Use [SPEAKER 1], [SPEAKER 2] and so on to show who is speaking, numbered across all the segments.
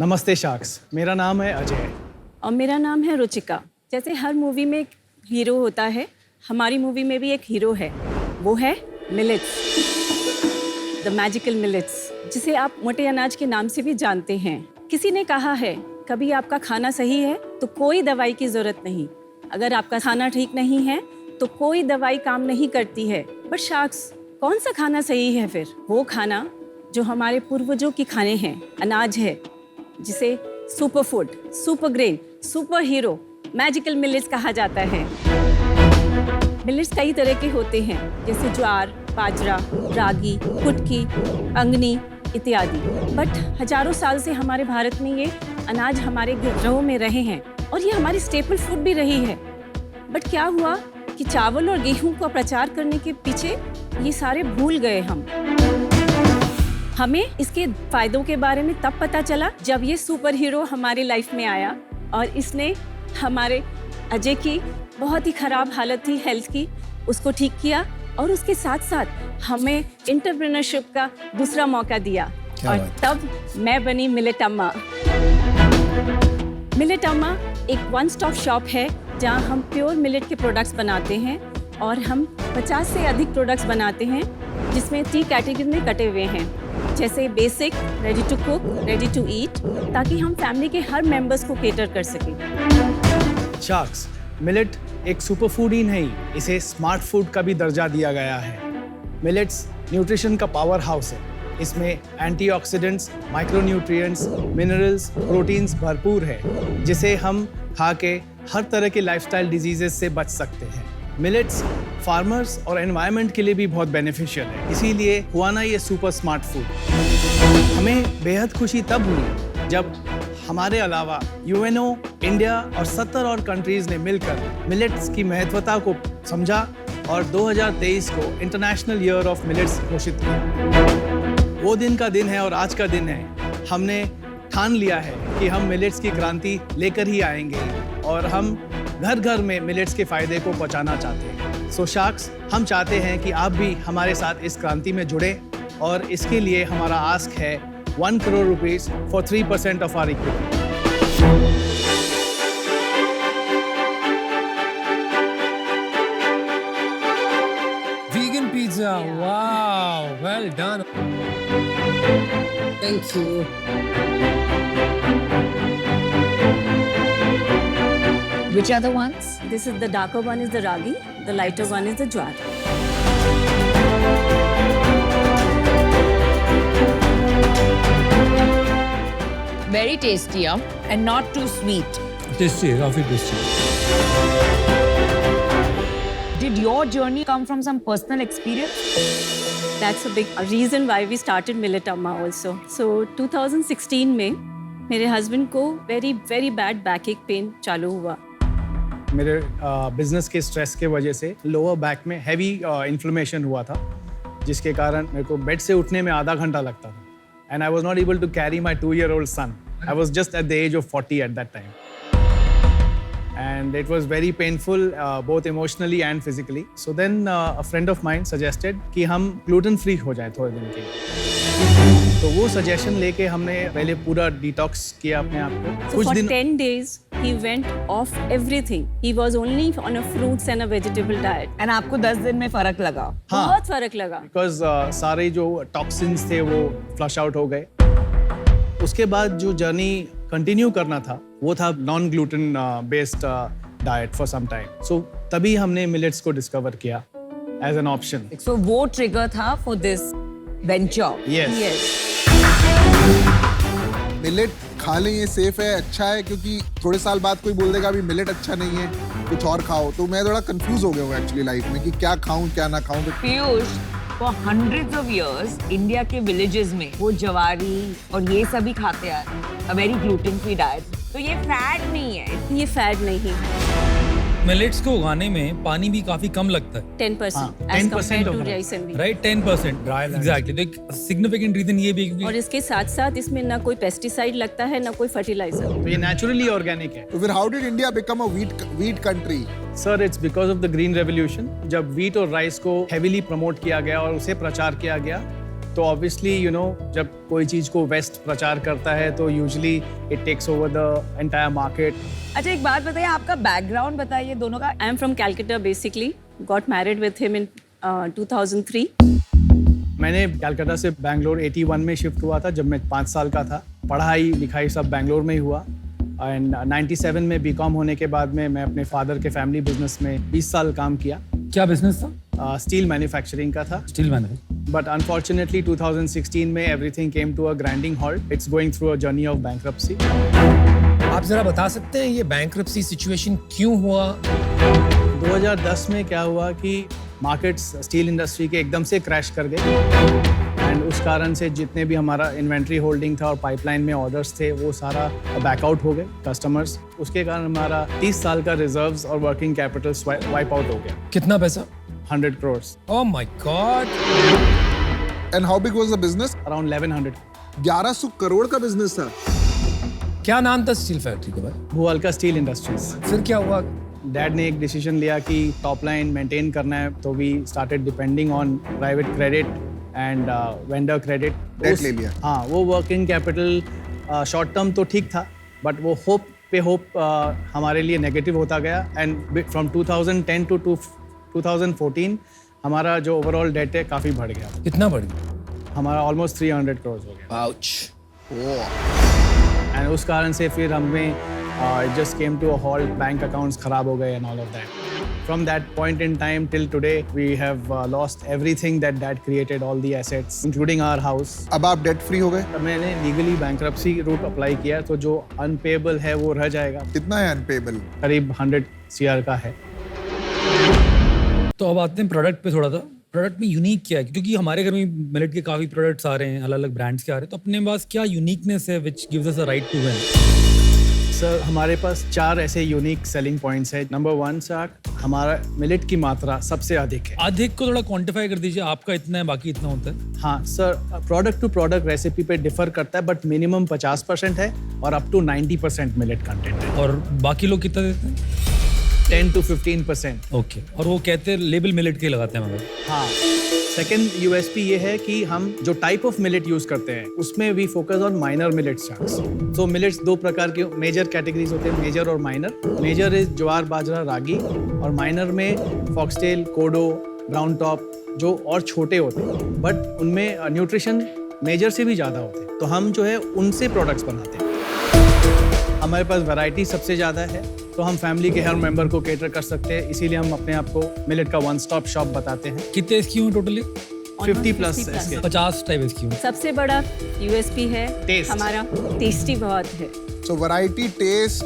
[SPEAKER 1] नमस्ते शार्क्स, मेरा नाम है अजय।
[SPEAKER 2] और मेरा नाम है रुचिका। जैसे हर मूवी में एक हीरो होता है, हमारी मूवी में भी एक हीरो है, वो है मिलेट्स, द मैजिकल मिलेट्स, जिसे आप मोटे अनाज के नाम से भी जानते हैं। किसी ने कहा है, कभी आपका खाना सही है तो कोई दवाई की जरूरत नहीं, अगर आपका खाना ठीक नहीं है तो कोई दवाई काम नहीं करती है। बट शार्क्स, कौन सा खाना सही है फिर? वो खाना जो हमारे पूर्वजों के खाने हैं, अनाज है, जिसे super food, super grain, super hero, magical millets कहा जाता है। मिलेट्स कई तरह के होते हैं, जैसे ज्वार, बाजरा, रागी, कुटकी, अंगनी इत्यादि। बट हजारों साल से हमारे भारत में ये अनाज हमारे घरों में रहे हैं और ये हमारी स्टेपल फूड भी रही है। बट क्या हुआ कि चावल और गेहूं का प्रचार करने के पीछे ये सारे भूल गए हम। हमें इसके फायदों के बारे में तब पता चला जब ये सुपर हीरो हमारी लाइफ में आया और इसने हमारे अजय की बहुत ही खराब हालत थी हेल्थ की, उसको ठीक किया और उसके साथ साथ हमें एंटरप्रेन्योरशिप का दूसरा मौका दिया और तब मैं बनी मिलेट अम्मा। मिलेट अम्मा एक वन स्टॉप शॉप है जहां हम प्योर मिलेट के प्रोडक्ट्स बनाते हैं और हम 50 से अधिक प्रोडक्ट्स बनाते हैं, जिसमें 3 कैटेगरी में कटे हुए हैं, जैसे basic, ready to cook, ready to eat, ताकि हम फैमिली के हर मेंबर्स को केटर कर सकें।
[SPEAKER 1] शार्क्स, मिलेट एक सुपर फूड ही नहीं, इसे स्मार्ट फूड का भी दर्जा दिया गया है। मिलेट्स न्यूट्रिशन का पावर हाउस है। इसमें एंटीऑक्सीडेंट्स, माइक्रोन्यूट्रिएंट्स, मिनरल्स, प्रोटीन्स भरपूर है, जिसे हम खा के हर तरह के लाइफस्टाइल डिजीजेस से बच सकते हैं। मिलेट्स फार्मर्स और एनवायरनमेंट के लिए भी बहुत बेनिफिशियल है, इसीलिए हुआ ना ये सुपर स्मार्ट फूड। हमें बेहद खुशी तब हुई जब हमारे अलावा यूएनओ, इंडिया और 70 और कंट्रीज ने मिलकर मिलेट्स की महत्वता को समझा और 2023 को इंटरनेशनल ईयर ऑफ मिलेट्स घोषित किया। वो दिन का दिन है और आज का दिन है। हमने ठान लिया है कि हम मिलेट्स की क्रांति लेकर ही आएंगे और हम घर घर में मिलेट्स के फायदे को पहुंचाना चाहते हैं। सो शार्क्स, हम चाहते हैं कि आप भी हमारे साथ इस क्रांति में जुड़े और इसके लिए हमारा आस्क है 1 crore rupees for 3% of our equity.
[SPEAKER 3] Vegan pizza, wow, well done.
[SPEAKER 4] Thank you. Which are the ones?
[SPEAKER 2] This is the darker one is the ragi, the lighter one is the jwar.
[SPEAKER 4] Very tasty, and not too sweet.
[SPEAKER 3] Tasty, काफी tasty.
[SPEAKER 4] Did your journey come from some personal experience?
[SPEAKER 2] That's a big reason why we started Millet Amma also. So 2016 में मेरे husband को very bad back pain चालू हुआ।
[SPEAKER 1] मेरे business के stress के वजह से लोअर बैक में हैवी इन्फ्लेमेशन हुआ था, जिसके कारण मेरे को बेड से उठने में आधा घंटा लगता था and I was not able to carry my 2-year-old son. I was just at the age of 40 at that time and it was very painful both emotionally and physically. So then a friend of mine suggested कि हम gluten free हो जाएं थोड़े दिन के लिए। तो वो सजेशन लेके हमने पहले पूरा डिटॉक्स किया अपने आप को।
[SPEAKER 2] So
[SPEAKER 1] कुछ
[SPEAKER 2] for
[SPEAKER 1] दिन
[SPEAKER 2] 10 days he went off everything. He was only on a fruits and a vegetable diet.
[SPEAKER 4] And आपको 10 दिन में फर्क लगा?
[SPEAKER 1] हाँ,
[SPEAKER 2] बहुत फर्क लगा।
[SPEAKER 1] बिकॉज सारे जो टॉक्सिन्स थे वो फ्लश आउट हो गए। उसके बाद जो जर्नी कंटिन्यू करना था वो था non gluten based diet for some time. So तभी हमने मिलेट्स को डिस्कवर किया एज एन ऑप्शन।
[SPEAKER 4] So वो ट्रिगर था for this venture.
[SPEAKER 1] Yes,
[SPEAKER 5] millet खा लें, ये सेफ है, अच्छा है, क्योंकि थोड़े साल बाद कोई बोल देगा अभी मिलेट अच्छा नहीं है, कुछ और खाओ। तो मैं थोड़ा कंफ्यूज हो गया हूँ एक्चुअली लाइफ में कि क्या खाऊं क्या ना खाऊं।
[SPEAKER 6] Piyush, for hundreds of years, India के विलेजेस में वो जवारी और ये सभी खाते आ रहे हैं, a very gluten free diet. तो ये फैट नहीं है।
[SPEAKER 2] ये फैट नहीं,
[SPEAKER 3] मिलेट्स को उगाने में पानी भी काफी कम लगता है,
[SPEAKER 2] 10%
[SPEAKER 1] हाँ,
[SPEAKER 2] as
[SPEAKER 1] 10%
[SPEAKER 2] compared to
[SPEAKER 1] होगा।
[SPEAKER 2] rice and wheat.
[SPEAKER 3] Right? 10%, exactly. तो एक सिग्निफिकेंट रीजन ये भी है
[SPEAKER 2] और
[SPEAKER 3] क्योंकि
[SPEAKER 2] इसके साथ साथ इसमें ना कोई पेस्टिसाइड लगता है ना कोई फर्टिलाइजर।
[SPEAKER 1] तो ये नेचुरली ऑर्गेनिक है।
[SPEAKER 5] तो फिर how did India become a wheat country?
[SPEAKER 1] Sir, it's because of the green revolution. जब व्हीट और राइस को हेवीली प्रमोट किया गया और उसे प्रचार किया गया तो ऑब्वियसली यू नो जब कोई चीज़ को वेस्ट प्रचार करता है तो usually it takes over the entire market.
[SPEAKER 6] अच्छा एक बात बताइए, आपका बैकग्राउंड बताइए दोनों का.
[SPEAKER 2] I am from Calcutta basically. Got married with him in 2003.
[SPEAKER 1] मैंने कलकत्ता से बैंगलोर 81 में शिफ्ट हुआ था जब मैं 5 साल का था. पढ़ाई लिखाई सब बैंगलोर में ही हुआ. एंड 97 में बीकॉम होने के बाद में मैं अपने फादर के फैमिली बिजनेस में 20 साल काम किया.
[SPEAKER 3] क्या बिजनेस था?
[SPEAKER 1] स्टील मैन्युफैक्चरिंग का था.
[SPEAKER 3] Steel manufacturing.
[SPEAKER 1] But unfortunately 2016 में everything came to a grinding halt. It's going through a journey of bankruptcy.
[SPEAKER 7] आप जरा बता सकते हैं ये बैंक्रप्सी सिचुएशन क्यों हुआ?
[SPEAKER 1] 2010 में क्या हुआ कि मार्केट्स स्टील इंडस्ट्री के एकदम से क्रैश कर गए एंड उस कारण से जितने भी हमारा इन्वेंट्री होल्डिंग था और पाइपलाइन में ऑर्डर्स थे वो सारा बैकआउट हो गए कस्टमर्स. उसके कारण हमारा 30 साल का रिजर्व्स और वर्किंग कैपिटल वाइप आउट हो गया.
[SPEAKER 7] कितना पैसा?
[SPEAKER 1] 100 crores.
[SPEAKER 7] Oh my God.
[SPEAKER 5] And how big was the business?
[SPEAKER 1] Around 1100.
[SPEAKER 5] 1100 crore का बिजनेस था.
[SPEAKER 7] क्या नाम था स्टील फैक्ट्री का भाई?
[SPEAKER 1] भूअल्का स्टील इंडस्ट्रीज.
[SPEAKER 7] फिर क्या हुआ?
[SPEAKER 1] डैड ने एक डिसीजन लिया कि टॉप लाइन मेंटेन करना है तो we started depending on private credit and vendor credit.
[SPEAKER 5] Debt ले लिया.
[SPEAKER 1] हाँ, वो वर्किंग कैपिटल शॉर्ट टर्म तो ठीक था बट वो होप हमारे लिए नेगेटिव होता गया एंड फ्रॉम 2010 टू 2014 हमारा जो ओवरऑल डेट है काफ़ी बढ़ गया.
[SPEAKER 7] कितना बढ़ गया?
[SPEAKER 1] हमारा ऑलमोस्ट 300 crores हो गया.
[SPEAKER 7] आउच.
[SPEAKER 1] एंड उस कारण से फिर हमें it just came to a halt. Bank accounts खराब हो गए and all of that. From that point in time till today, we have lost everything that Dad created, all the assets, including our house.
[SPEAKER 5] अब आप debt free हो गए?
[SPEAKER 1] तब मैंने legally bankruptcy root apply किया तो जो अनपेएबल है वो रह जाएगा.
[SPEAKER 5] कितना है अनपेएबल?
[SPEAKER 1] करीब 100 CR का है.
[SPEAKER 3] तो अब आते हैं प्रोडक्ट पे थोड़ा सा. प्रोडक्ट में यूनिक क्या है? क्योंकि हमारे घर में मिलेट के काफ़ी प्रोडक्ट्स आ रहे हैं, अलग अलग ब्रांड्स के आ रहे हैं, तो अपने पास क्या यूनिकनेस है which gives us a right to win?
[SPEAKER 1] Sir हमारे पास 4 ऐसे यूनिक सेलिंग पॉइंट्स है. नंबर 1 सर, हमारा मिलेट की मात्रा सबसे अधिक है.
[SPEAKER 3] अधिक को थोड़ा क्वांटिफाई कर दीजिए. आपका इतना है, बाकी इतना होता है.
[SPEAKER 1] हाँ sir, product to product recipe पे डिफर करता है बट मिनिमम 50% है और अप टू 90% मिलेट कंटेंट है.
[SPEAKER 3] और बाकी लोग कितना देते हैं?
[SPEAKER 1] 10 to 15%.
[SPEAKER 3] ओके. और वो कहते हैं लेबल मिलेट के लगाते हैं मगर.
[SPEAKER 1] हाँ. सेकेंड USP ये है कि हम जो टाइप ऑफ मिलेट यूज करते हैं उसमें we focus on minor millet charts. तो मिलेट्स 2 प्रकार के मेजर कैटेगरीज होते हैं, मेजर और minor. Major is jowar bajra ragi और माइनर में फॉक्सटेल, कोडो, ब्राउन टॉप जो और छोटे होते हैं बट उनमें न्यूट्रिशन मेजर से भी ज़्यादा होते हैं. तो हम जो है उनसे प्रोडक्ट्स बनाते हैं. हमारे पास वैरायटी सबसे ज़्यादा है तो हम फैमिली के हर मेंबर को केटर कर सकते हैं. इसीलिए हम अपने आप को मिलेट का 1 स्टॉप शॉप बताते हैं.
[SPEAKER 3] कितने SKU हैं टोटली?
[SPEAKER 1] 50 plus
[SPEAKER 3] 50 type SKU.
[SPEAKER 2] सबसे बड़ा USP है
[SPEAKER 1] Taste.
[SPEAKER 2] हमारा टेस्टी बहुत है.
[SPEAKER 5] So variety, taste,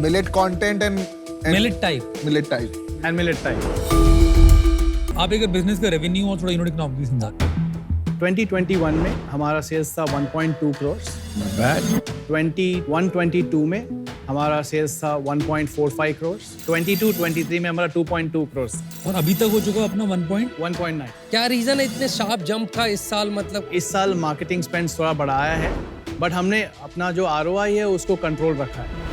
[SPEAKER 5] millet content and
[SPEAKER 3] millet type.
[SPEAKER 5] millet type.
[SPEAKER 1] And millet type.
[SPEAKER 3] आप एक बिजनेस का रेवेन्यू और थोड़ा यूनिट इकोनॉमिक समझा.
[SPEAKER 1] 2021 में हमारा सेल्स था 1.2 crores. 21-22 में हमारा सेल्स था 1.45 crores. 22-23 में हमारा 2.2 crores.
[SPEAKER 3] और अभी तक हो चुका अपना
[SPEAKER 1] 1.9.
[SPEAKER 7] क्या रीजन है इतने शार्प जंप का इस साल? मतलब
[SPEAKER 1] इस साल मार्केटिंग स्पेंड थोड़ा बढ़ाया है बट हमने अपना जो ROI है उसको कंट्रोल रखा है.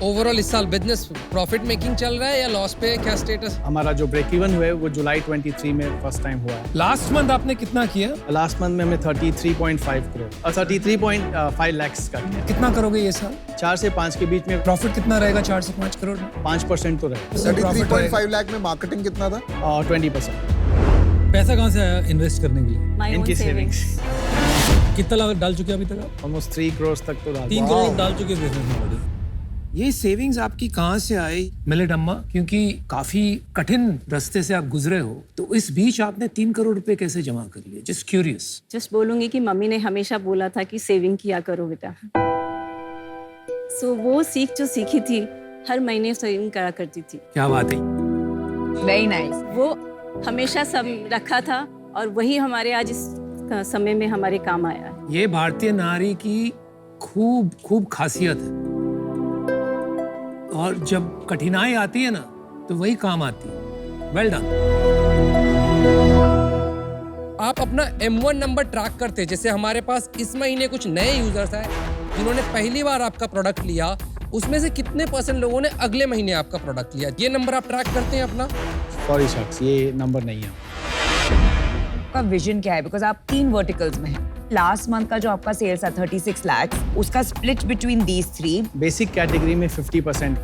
[SPEAKER 7] ओवरऑल इस साल बिजनेस प्रॉफिट मेकिंग चल रहा है या लॉस पे है? क्या स्टेटस?
[SPEAKER 1] हमारा जो ब्रेक इवन हुआ है वो जुलाई 23 में फर्स्ट टाइम हुआ है.
[SPEAKER 7] लास्ट मंथ आपने कितना किया?
[SPEAKER 1] लास्ट मंथ में हमें 33.5 crore और 33.5 lakhs का किया.
[SPEAKER 7] कितना करोगे ये साल?
[SPEAKER 1] 4 से 5 के बीच में
[SPEAKER 7] प्रॉफिट कितना रहेगा 4 से 5 करोड़ में?
[SPEAKER 1] 5% तो रहे.
[SPEAKER 5] 33.5 लाख में मार्केटिंग कितना था?
[SPEAKER 1] और 20%.
[SPEAKER 3] पैसा कहाँ से आया इन्वेस्ट करने के लिए?
[SPEAKER 2] My own
[SPEAKER 1] इनकी
[SPEAKER 2] savings.
[SPEAKER 3] कितना लागत डाल चुके हैं अभी तक आप?
[SPEAKER 1] ऑलमोस्ट 3 crores तक तो डाल.
[SPEAKER 3] 3 करोड़ डाल चुके हैं बिजनेस में ऑलरेडी.
[SPEAKER 7] ये सेविंग्स आपकी कहाँ से आई मिलेट अम्मा? क्योंकि काफी कठिन रास्ते से आप गुजरे हो, तो इस बीच आपने 3 करोड़ रुपए कैसे जमा कर लिए? Just curious.
[SPEAKER 2] जस्ट बोलूंगी कि मम्मी ने हमेशा बोला था कि सेविंग किया करो बेटा. सो वो सीख जो सीखी थी, हर महीने सेविंग करा करती थी.
[SPEAKER 7] क्या बात है.
[SPEAKER 6] Very nice.
[SPEAKER 2] वो हमेशा सब रखा था और वही हमारे आज इस समय में हमारे काम आया.
[SPEAKER 7] ये भारतीय नारी की खूब खासियत है और जब कठिनाई आती है ना तो वही काम आती है. Well done. आप अपना M1 नंबर ट्रैक करते हैं. जैसे हमारे पास इस महीने कुछ नए यूजर्स आए जिन्होंने पहली बार आपका प्रोडक्ट लिया, उसमें से कितने % लोगों ने अगले महीने आपका प्रोडक्ट लिया? ये नंबर आप ट्रैक करते हैं अपना?
[SPEAKER 1] सॉरी शख्स, ये नंबर नहीं है.
[SPEAKER 6] आपका विजन क्या है? बिकॉज आप 3 वर्टिकल्स में हैं. लास्ट मंथ का जो आपका सेल्स था 36 लाख, उसका split between these 3.
[SPEAKER 1] Basic category में 50%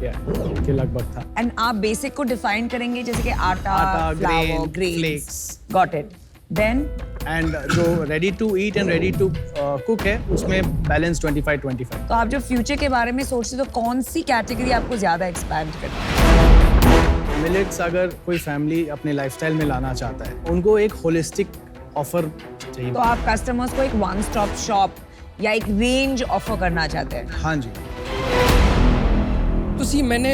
[SPEAKER 1] के लगभग था.
[SPEAKER 6] एंड आप बेसिक को डिफाइन करेंगे जैसे कि आटा, flour,
[SPEAKER 1] grain,
[SPEAKER 6] grains.
[SPEAKER 1] flakes.
[SPEAKER 6] Got it. Then
[SPEAKER 1] and जो ready to eat and ready to cook है उसमें बैलेंस 25-25.
[SPEAKER 6] तो आप जो फ्यूचर के बारे में सोचते हो तो कौन सी कैटेगरी आपको ज्यादा एक्सपैंड करनी है?
[SPEAKER 1] मिलेट्स अगर कोई फैमिली अपने लाइफस्टाइल में लाना चाहता है, उनको एक होलिस्टिक ऑफर चाहिए.
[SPEAKER 6] तो आप कस्टमर्स को एक वन स्टॉप शॉप या एक रेंज ऑफर करना चाहते हैं.
[SPEAKER 1] हाँ जी.
[SPEAKER 7] तो सी मैंने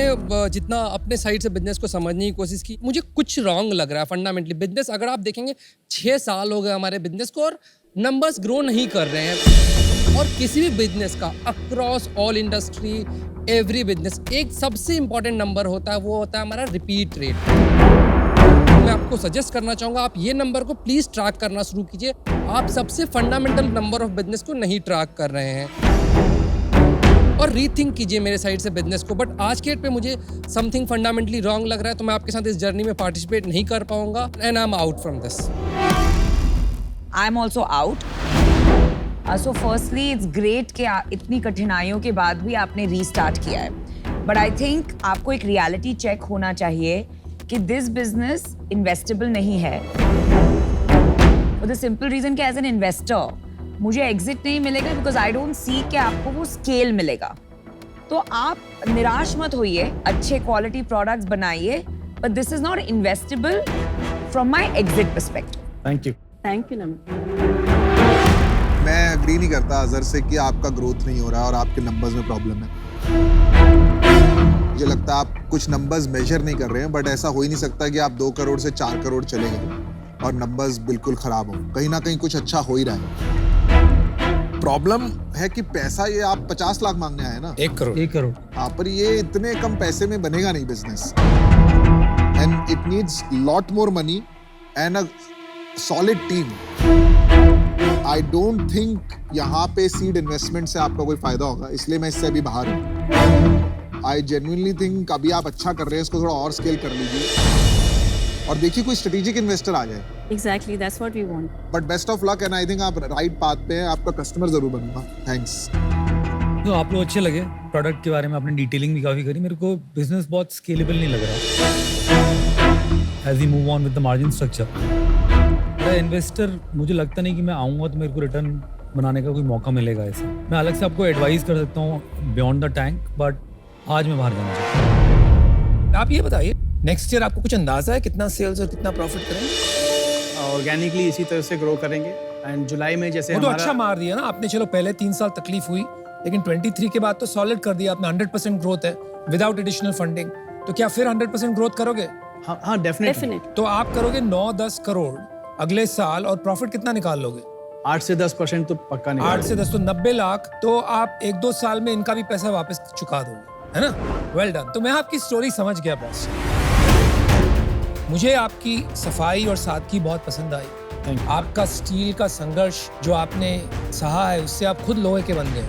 [SPEAKER 7] जितना अपने साइड से बिजनेस को समझने की कोशिश की, मुझे कुछ रॉन्ग लग रहा है फंडामेंटली. बिजनेस अगर आप देखेंगे 6 साल हो गए हमारे बिजनेस को और नंबर्स ग्रो नहीं कर रहे हैं. और किसी भी बिजनेस का across all industry every business एक सबसे इंपॉर्टेंट नंबर होता है, वो होता है हमारा रिपीट रेट. मैं आपको सजेस्ट करना चाहूँगा आप ये नंबर को प्लीज़ ट्रैक करना शुरू कीजिए. आप सबसे फंडामेंटल नंबर ऑफ बिजनेस को नहीं ट्रैक कर रहे हैं और रीथिंक कीजिए मेरे साइड से बिजनेस को. बट आज के डेट पे मुझे समथिंग फंडामेंटली रॉन्ग लग रहा है, तो मैं आपके साथ इस जर्नी में पार्टिसिपेट नहीं कर पाऊंगा. And I am out from this.
[SPEAKER 6] I am also out. So firstly it's great कि इतनी कठिनाइयों के बाद भी आपने रीस्टार्ट किया है. बट आई थिंक आपको एक रियलिटी चेक होना चाहिए कि दिस बिजनेस इन्वेस्टेबल नहीं है. फॉर द सिंपल रीजन कि एज एन इन्वेस्टर मुझे एग्जिट नहीं मिलेगा बिकॉज आई डोंट सी कि आपको वो स्केल मिलेगा. तो आप निराश मत होइए, अच्छे क्वालिटी प्रोडक्ट्स बनाइए, but this is not investable from my exit perspective.
[SPEAKER 1] Thank you.
[SPEAKER 2] Thank you Namit.
[SPEAKER 5] मैं अग्री नहीं करता अजहर से कि आपका ग्रोथ नहीं हो रहा है और आपके नंबर्स में प्रॉब्लम है. मुझे लगता है आप कुछ नंबर्स मेजर नहीं कर रहे हैं, बट ऐसा हो ही नहीं सकता कि आप 2 करोड़ से 4 करोड़ चले गए और नंबर्स बिल्कुल खराब हो. कहीं ना कहीं कुछ अच्छा हो ही रहा है. प्रॉब्लम है कि पैसा ये आप 50 लाख मांगने आए ना.
[SPEAKER 7] 1 करोड़.
[SPEAKER 3] 1 करोड़.
[SPEAKER 5] हाँ, पर ये इतने कम पैसे में बनेगा नहीं business. And it needs lot more money and a solid team. I don't think यहाँ पे सीड इन्वेस्टमेंट से आपका कोई फायदा होगा, इसलिए मैं इससे अभी बाहर हूँ. आई जेन्युइनली थिंक अभी आप अच्छा कर रहे हैं, इसको थोड़ा और स्केल कर लीजिए और देखिए कोई स्ट्रेटेजिक इन्वेस्टर आ जाए.
[SPEAKER 2] Exactly, that's what we want.
[SPEAKER 5] But best of luck and I think आप राइट पाथ पे हैं. आपका कस्टमर जरूर बनूंगा. थैंक्स.
[SPEAKER 3] तो आप लोग अच्छे लगे. प्रोडक्ट के बारे में आपने डिटेलिंग भी काफ़ी करी. मेरे को बिजनेस बहुत स्केलेबल नहीं लग रहा as we move on with the margin structure. Investor मुझे लगता नहीं कि मैं आऊँगा तो मेरे को रिटर्न बनाने का कोई मौका मिलेगा. ऐसे मैं अलग से आपको एडवाइस कर सकता हूँ बियॉन्ड द टैंक, बट आज मैं बाहर जाना चाहता हूँ.
[SPEAKER 8] आप ये बताइए नेक्स्ट ईयर आपको कुछ अंदाजा है कितना सेल्स और कितना प्रॉफिट करेंगे?
[SPEAKER 1] ऑर्गेनिकली इसी तरह से ग्रो करेंगे. एंड जुलाई में जैसे
[SPEAKER 8] वो तो अच्छा मार दिया ना आपने. चलो पहले 3 साल तकलीफ हुई, लेकिन 23 के बाद तो सॉलिड कर दिया आपने. 100% ग्रोथ है विदाउट एडिशनल फंडिंग. तो क्या फिर 100% ग्रोथ करोगे?
[SPEAKER 1] हाँ डेफिनेटली.
[SPEAKER 2] Definitely.
[SPEAKER 8] तो आप करोगे 9-10 करोड़ अगले साल और प्रॉफिट कितना निकाल लोगे?
[SPEAKER 1] 8 से 10% तो पक्का नहीं.
[SPEAKER 8] 8 से 10 तो 90 लाख. तो आप 1-2 साल में इनका भी पैसा वापस चुका दोगे, है ना? Well done. तो मैं आपकी स्टोरी समझ गया बॉस. मुझे आपकी सफाई और सादगी बहुत पसंद आई. आपका स्टील का संघर्ष जो आपने सहा है उससे आप खुद लोहे के बन गए.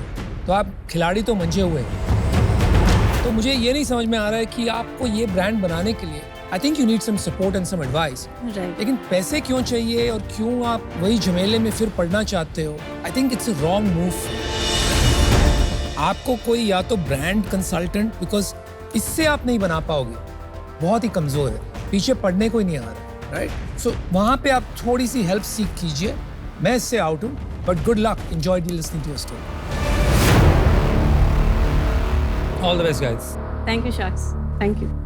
[SPEAKER 8] तो आप खिलाड़ी तो मंझे हुए हैं. तो मुझे ये नहीं समझ में आ रहा है कि आपको ये ब्रांड बनाने के लिए I think you need some support and some advice.
[SPEAKER 2] Right.
[SPEAKER 8] लेकिन पैसे क्यों चाहिए और क्यों आप वही झमेले में फिर पड़ना चाहते हो? I think it's a wrong move. आपको कोई या तो ब्रांड कंसल्टेंट, बिकॉज इससे आप नहीं बना पाओगे, बहुत ही कमजोर है, पीछे पढ़ने को ही नहीं आ रहा. राइट. सो वहां पे आप थोड़ी सी हेल्प सीख कीजिए. मैं इससे आउट हूँ, but good luck. Enjoy listening to your story.
[SPEAKER 3] All the best guys.
[SPEAKER 2] Thank you, Shaks. Thank you.